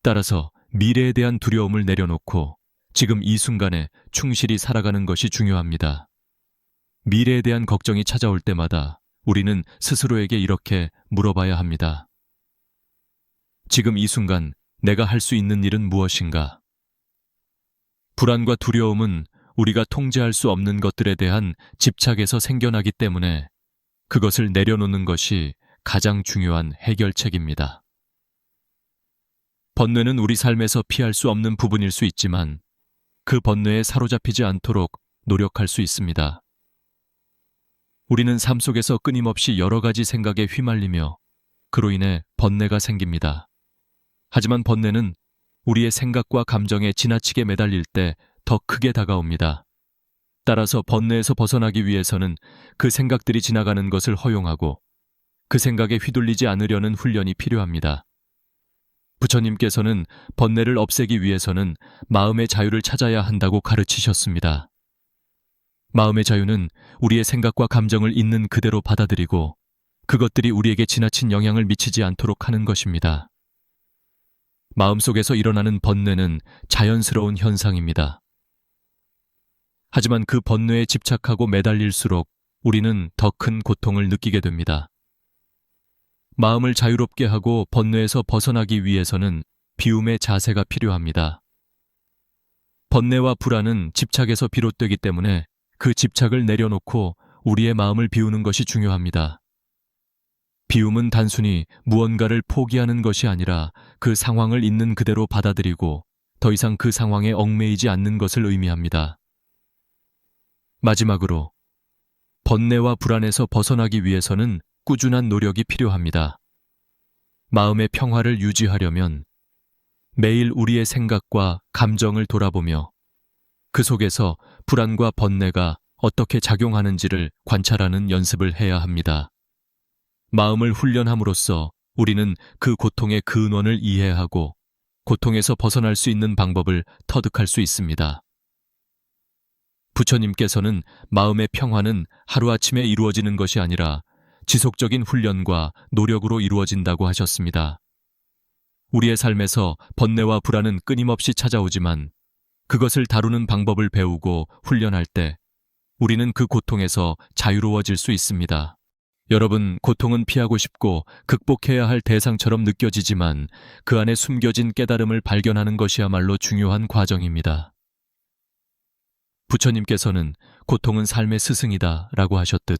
따라서 미래에 대한 두려움을 내려놓고 지금 이 순간에 충실히 살아가는 것이 중요합니다. 미래에 대한 걱정이 찾아올 때마다 우리는 스스로에게 이렇게 물어봐야 합니다. 지금 이 순간 내가 할 수 있는 일은 무엇인가? 불안과 두려움은 우리가 통제할 수 없는 것들에 대한 집착에서 생겨나기 때문에 그것을 내려놓는 것이 가장 중요한 해결책입니다. 번뇌는 우리 삶에서 피할 수 없는 부분일 수 있지만 그 번뇌에 사로잡히지 않도록 노력할 수 있습니다. 우리는 삶 속에서 끊임없이 여러 가지 생각에 휘말리며 그로 인해 번뇌가 생깁니다. 하지만 번뇌는 우리의 생각과 감정에 지나치게 매달릴 때 더 크게 다가옵니다. 따라서 번뇌에서 벗어나기 위해서는 그 생각들이 지나가는 것을 허용하고 그 생각에 휘둘리지 않으려는 훈련이 필요합니다. 부처님께서는 번뇌를 없애기 위해서는 마음의 자유를 찾아야 한다고 가르치셨습니다. 마음의 자유는 우리의 생각과 감정을 있는 그대로 받아들이고 그것들이 우리에게 지나친 영향을 미치지 않도록 하는 것입니다. 마음속에서 일어나는 번뇌는 자연스러운 현상입니다. 하지만 그 번뇌에 집착하고 매달릴수록 우리는 더 큰 고통을 느끼게 됩니다. 마음을 자유롭게 하고 번뇌에서 벗어나기 위해서는 비움의 자세가 필요합니다. 번뇌와 불안은 집착에서 비롯되기 때문에 그 집착을 내려놓고 우리의 마음을 비우는 것이 중요합니다. 비움은 단순히 무언가를 포기하는 것이 아니라 그 상황을 있는 그대로 받아들이고 더 이상 그 상황에 얽매이지 않는 것을 의미합니다. 마지막으로, 번뇌와 불안에서 벗어나기 위해서는 꾸준한 노력이 필요합니다. 마음의 평화를 유지하려면 매일 우리의 생각과 감정을 돌아보며 그 속에서 불안과 번뇌가 어떻게 작용하는지를 관찰하는 연습을 해야 합니다. 마음을 훈련함으로써 우리는 그 고통의 근원을 이해하고 고통에서 벗어날 수 있는 방법을 터득할 수 있습니다. 부처님께서는 마음의 평화는 하루아침에 이루어지는 것이 아니라 지속적인 훈련과 노력으로 이루어진다고 하셨습니다. 우리의 삶에서 번뇌와 불안은 끊임없이 찾아오지만 그것을 다루는 방법을 배우고 훈련할 때 우리는 그 고통에서 자유로워질 수 있습니다. 여러분, 고통은 피하고 싶고 극복해야 할 대상처럼 느껴지지만 그 안에 숨겨진 깨달음을 발견하는 것이야말로 중요한 과정입니다. 부처님께서는 고통은 삶의 스승이다 라고 하셨듯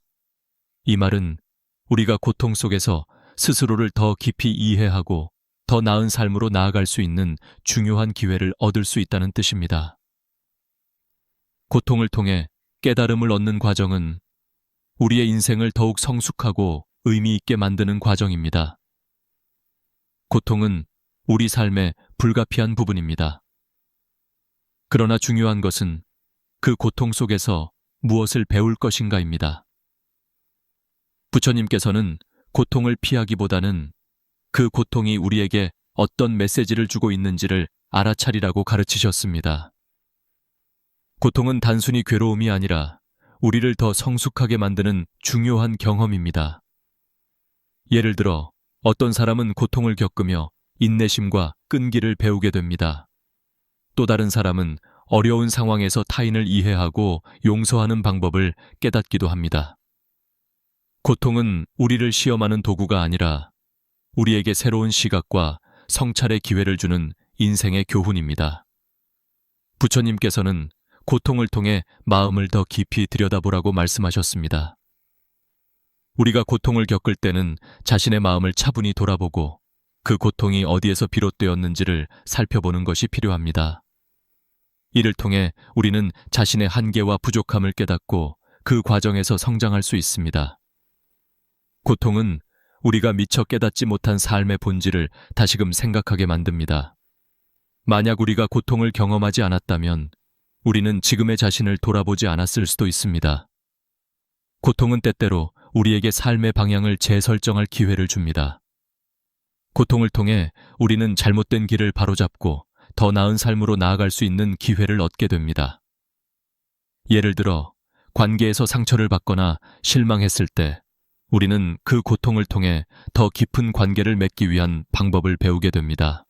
이 말은 우리가 고통 속에서 스스로를 더 깊이 이해하고 더 나은 삶으로 나아갈 수 있는 중요한 기회를 얻을 수 있다는 뜻입니다. 고통을 통해 깨달음을 얻는 과정은 우리의 인생을 더욱 성숙하고 의미 있게 만드는 과정입니다. 고통은 우리 삶의 불가피한 부분입니다. 그러나 중요한 것은 그 고통 속에서 무엇을 배울 것인가입니다. 부처님께서는 고통을 피하기보다는 그 고통이 우리에게 어떤 메시지를 주고 있는지를 알아차리라고 가르치셨습니다. 고통은 단순히 괴로움이 아니라 우리를 더 성숙하게 만드는 중요한 경험입니다. 예를 들어 어떤 사람은 고통을 겪으며 인내심과 끈기를 배우게 됩니다. 또 다른 사람은 어려운 상황에서 타인을 이해하고 용서하는 방법을 깨닫기도 합니다. 고통은 우리를 시험하는 도구가 아니라 우리에게 새로운 시각과 성찰의 기회를 주는 인생의 교훈입니다. 부처님께서는 고통을 통해 마음을 더 깊이 들여다보라고 말씀하셨습니다. 우리가 고통을 겪을 때는 자신의 마음을 차분히 돌아보고 그 고통이 어디에서 비롯되었는지를 살펴보는 것이 필요합니다. 이를 통해 우리는 자신의 한계와 부족함을 깨닫고 그 과정에서 성장할 수 있습니다. 고통은 우리가 미처 깨닫지 못한 삶의 본질을 다시금 생각하게 만듭니다. 만약 우리가 고통을 경험하지 않았다면 우리는 지금의 자신을 돌아보지 않았을 수도 있습니다. 고통은 때때로 우리에게 삶의 방향을 재설정할 기회를 줍니다. 고통을 통해 우리는 잘못된 길을 바로잡고 더 나은 삶으로 나아갈 수 있는 기회를 얻게 됩니다. 예를 들어, 관계에서 상처를 받거나 실망했을 때 우리는 그 고통을 통해 더 깊은 관계를 맺기 위한 방법을 배우게 됩니다.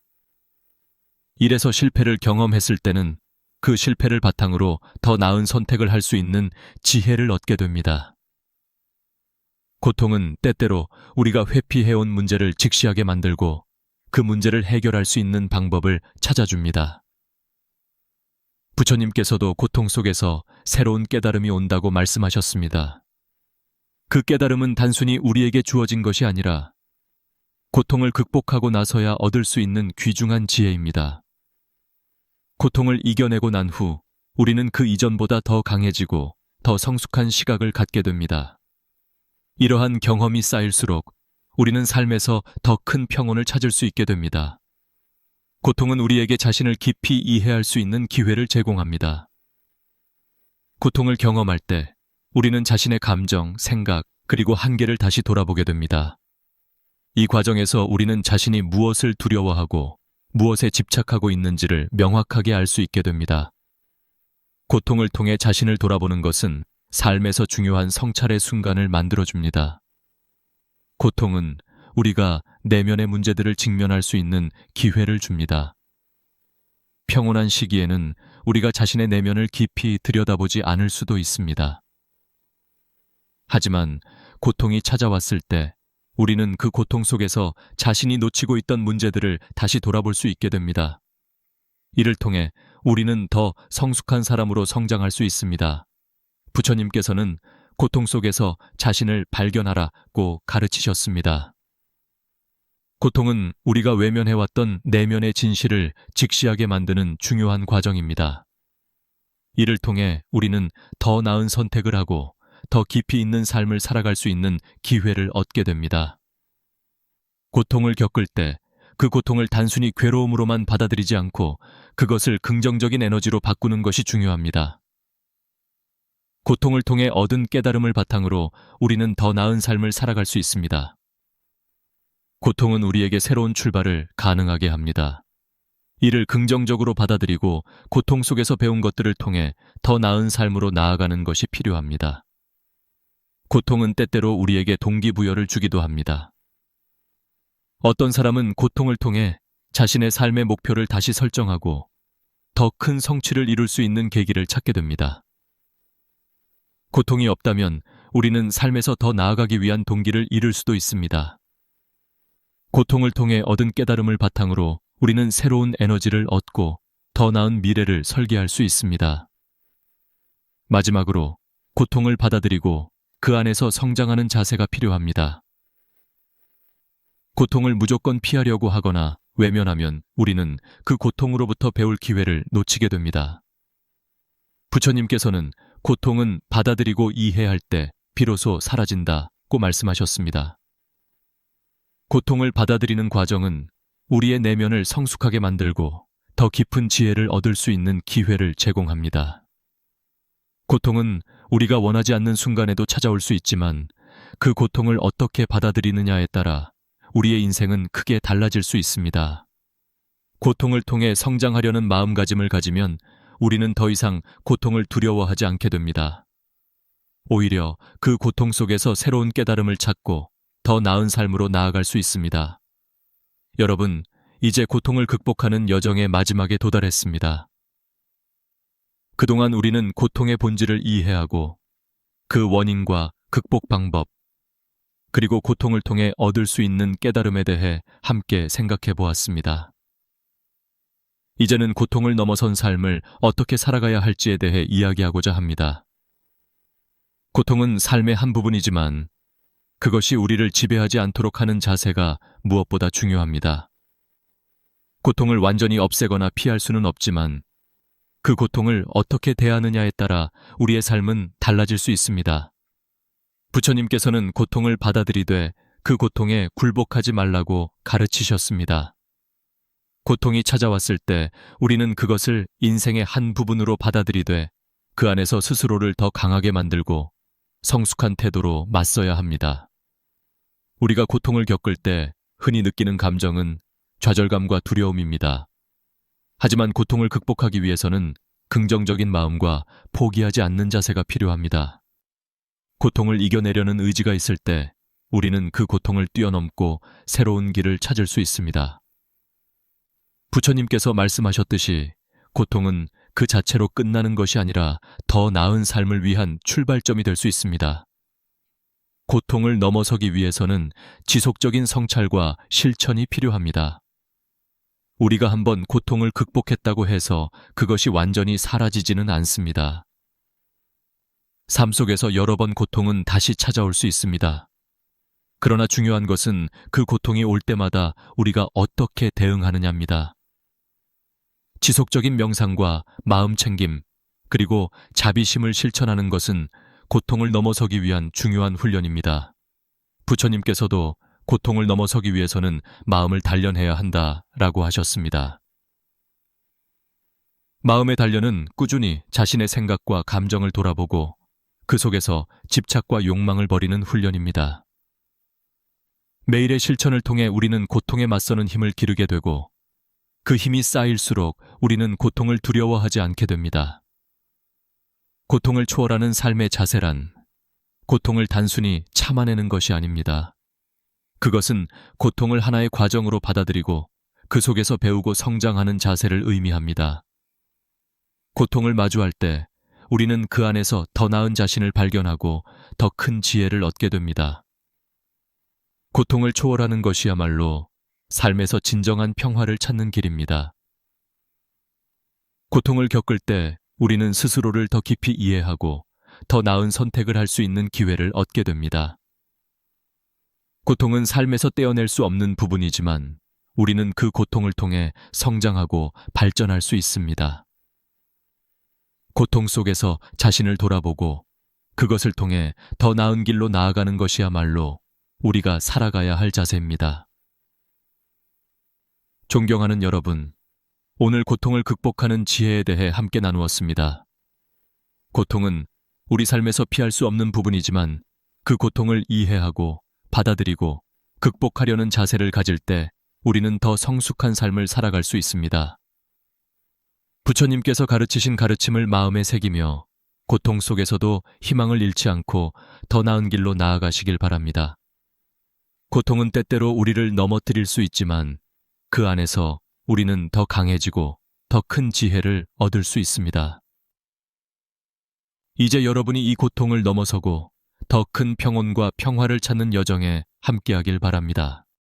일에서 실패를 경험했을 때는 그 실패를 바탕으로 더 나은 선택을 할 수 있는 지혜를 얻게 됩니다. 고통은 때때로 우리가 회피해온 문제를 직시하게 만들고 그 문제를 해결할 수 있는 방법을 찾아줍니다. 부처님께서도 고통 속에서 새로운 깨달음이 온다고 말씀하셨습니다. 그 깨달음은 단순히 우리에게 주어진 것이 아니라 고통을 극복하고 나서야 얻을 수 있는 귀중한 지혜입니다. 고통을 이겨내고 난 후 우리는 그 이전보다 더 강해지고 더 성숙한 시각을 갖게 됩니다. 이러한 경험이 쌓일수록 우리는 삶에서 더 큰 평온을 찾을 수 있게 됩니다. 고통은 우리에게 자신을 깊이 이해할 수 있는 기회를 제공합니다. 고통을 경험할 때 우리는 자신의 감정, 생각, 그리고 한계를 다시 돌아보게 됩니다. 이 과정에서 우리는 자신이 무엇을 두려워하고 무엇에 집착하고 있는지를 명확하게 알 수 있게 됩니다. 고통을 통해 자신을 돌아보는 것은 삶에서 중요한 성찰의 순간을 만들어줍니다. 고통은 우리가 내면의 문제들을 직면할 수 있는 기회를 줍니다. 평온한 시기에는 우리가 자신의 내면을 깊이 들여다보지 않을 수도 있습니다. 하지만 고통이 찾아왔을 때 우리는 그 고통 속에서 자신이 놓치고 있던 문제들을 다시 돌아볼 수 있게 됩니다. 이를 통해 우리는 더 성숙한 사람으로 성장할 수 있습니다. 부처님께서는 고통 속에서 자신을 발견하라고 가르치셨습니다. 고통은 우리가 외면해왔던 내면의 진실을 직시하게 만드는 중요한 과정입니다. 이를 통해 우리는 더 나은 선택을 하고 더 깊이 있는 삶을 살아갈 수 있는 기회를 얻게 됩니다. 고통을 겪을 때 그 고통을 단순히 괴로움으로만 받아들이지 않고 그것을 긍정적인 에너지로 바꾸는 것이 중요합니다. 고통을 통해 얻은 깨달음을 바탕으로 우리는 더 나은 삶을 살아갈 수 있습니다. 고통은 우리에게 새로운 출발을 가능하게 합니다. 이를 긍정적으로 받아들이고 고통 속에서 배운 것들을 통해 더 나은 삶으로 나아가는 것이 필요합니다. 고통은 때때로 우리에게 동기부여를 주기도 합니다. 어떤 사람은 고통을 통해 자신의 삶의 목표를 다시 설정하고 더 큰 성취를 이룰 수 있는 계기를 찾게 됩니다. 고통이 없다면 우리는 삶에서 더 나아가기 위한 동기를 잃을 수도 있습니다. 고통을 통해 얻은 깨달음을 바탕으로 우리는 새로운 에너지를 얻고 더 나은 미래를 설계할 수 있습니다. 마지막으로 고통을 받아들이고 그 안에서 성장하는 자세가 필요합니다. 고통을 무조건 피하려고 하거나 외면하면 우리는 그 고통으로부터 배울 기회를 놓치게 됩니다. 부처님께서는 고통은 받아들이고 이해할 때 비로소 사라진다고 말씀하셨습니다. 고통을 받아들이는 과정은 우리의 내면을 성숙하게 만들고 더 깊은 지혜를 얻을 수 있는 기회를 제공합니다. 고통은 우리가 원하지 않는 순간에도 찾아올 수 있지만 그 고통을 어떻게 받아들이느냐에 따라 우리의 인생은 크게 달라질 수 있습니다. 고통을 통해 성장하려는 마음가짐을 가지면 우리는 더 이상 고통을 두려워하지 않게 됩니다. 오히려 그 고통 속에서 새로운 깨달음을 찾고 더 나은 삶으로 나아갈 수 있습니다. 여러분, 이제 고통을 극복하는 여정의 마지막에 도달했습니다. 그동안 우리는 고통의 본질을 이해하고 그 원인과 극복 방법, 그리고 고통을 통해 얻을 수 있는 깨달음에 대해 함께 생각해 보았습니다. 이제는 고통을 넘어선 삶을 어떻게 살아가야 할지에 대해 이야기하고자 합니다. 고통은 삶의 한 부분이지만 그것이 우리를 지배하지 않도록 하는 자세가 무엇보다 중요합니다. 고통을 완전히 없애거나 피할 수는 없지만 그 고통을 어떻게 대하느냐에 따라 우리의 삶은 달라질 수 있습니다. 부처님께서는 고통을 받아들이되 그 고통에 굴복하지 말라고 가르치셨습니다. 고통이 찾아왔을 때 우리는 그것을 인생의 한 부분으로 받아들이되 그 안에서 스스로를 더 강하게 만들고 성숙한 태도로 맞서야 합니다. 우리가 고통을 겪을 때 흔히 느끼는 감정은 좌절감과 두려움입니다. 하지만 고통을 극복하기 위해서는 긍정적인 마음과 포기하지 않는 자세가 필요합니다. 고통을 이겨내려는 의지가 있을 때 우리는 그 고통을 뛰어넘고 새로운 길을 찾을 수 있습니다. 부처님께서 말씀하셨듯이 고통은 그 자체로 끝나는 것이 아니라 더 나은 삶을 위한 출발점이 될 수 있습니다. 고통을 넘어서기 위해서는 지속적인 성찰과 실천이 필요합니다. 우리가 한번 고통을 극복했다고 해서 그것이 완전히 사라지지는 않습니다. 삶 속에서 여러 번 고통은 다시 찾아올 수 있습니다. 그러나 중요한 것은 그 고통이 올 때마다 우리가 어떻게 대응하느냐입니다. 지속적인 명상과 마음 챙김, 그리고 자비심을 실천하는 것은 고통을 넘어서기 위한 중요한 훈련입니다. 부처님께서도 고통을 넘어서기 위해서는 마음을 단련해야 한다라고 하셨습니다. 마음의 단련은 꾸준히 자신의 생각과 감정을 돌아보고 그 속에서 집착과 욕망을 버리는 훈련입니다. 매일의 실천을 통해 우리는 고통에 맞서는 힘을 기르게 되고 그 힘이 쌓일수록 우리는 고통을 두려워하지 않게 됩니다. 고통을 초월하는 삶의 자세란 고통을 단순히 참아내는 것이 아닙니다. 그것은 고통을 하나의 과정으로 받아들이고 그 속에서 배우고 성장하는 자세를 의미합니다. 고통을 마주할 때 우리는 그 안에서 더 나은 자신을 발견하고 더 큰 지혜를 얻게 됩니다. 고통을 초월하는 것이야말로 삶에서 진정한 평화를 찾는 길입니다. 고통을 겪을 때 우리는 스스로를 더 깊이 이해하고 더 나은 선택을 할 수 있는 기회를 얻게 됩니다. 고통은 삶에서 떼어낼 수 없는 부분이지만 우리는 그 고통을 통해 성장하고 발전할 수 있습니다. 고통 속에서 자신을 돌아보고 그것을 통해 더 나은 길로 나아가는 것이야말로 우리가 살아가야 할 자세입니다. 존경하는 여러분, 오늘 고통을 극복하는 지혜에 대해 함께 나누었습니다. 고통은 우리 삶에서 피할 수 없는 부분이지만 그 고통을 이해하고 받아들이고 극복하려는 자세를 가질 때 우리는 더 성숙한 삶을 살아갈 수 있습니다. 부처님께서 가르치신 가르침을 마음에 새기며 고통 속에서도 희망을 잃지 않고 더 나은 길로 나아가시길 바랍니다. 고통은 때때로 우리를 넘어뜨릴 수 있지만 그 안에서 우리는 더 강해지고 더 큰 지혜를 얻을 수 있습니다. 이제 여러분이 이 고통을 넘어서고 더 큰 평온과 평화를 찾는 여정에 함께하길 바랍니다.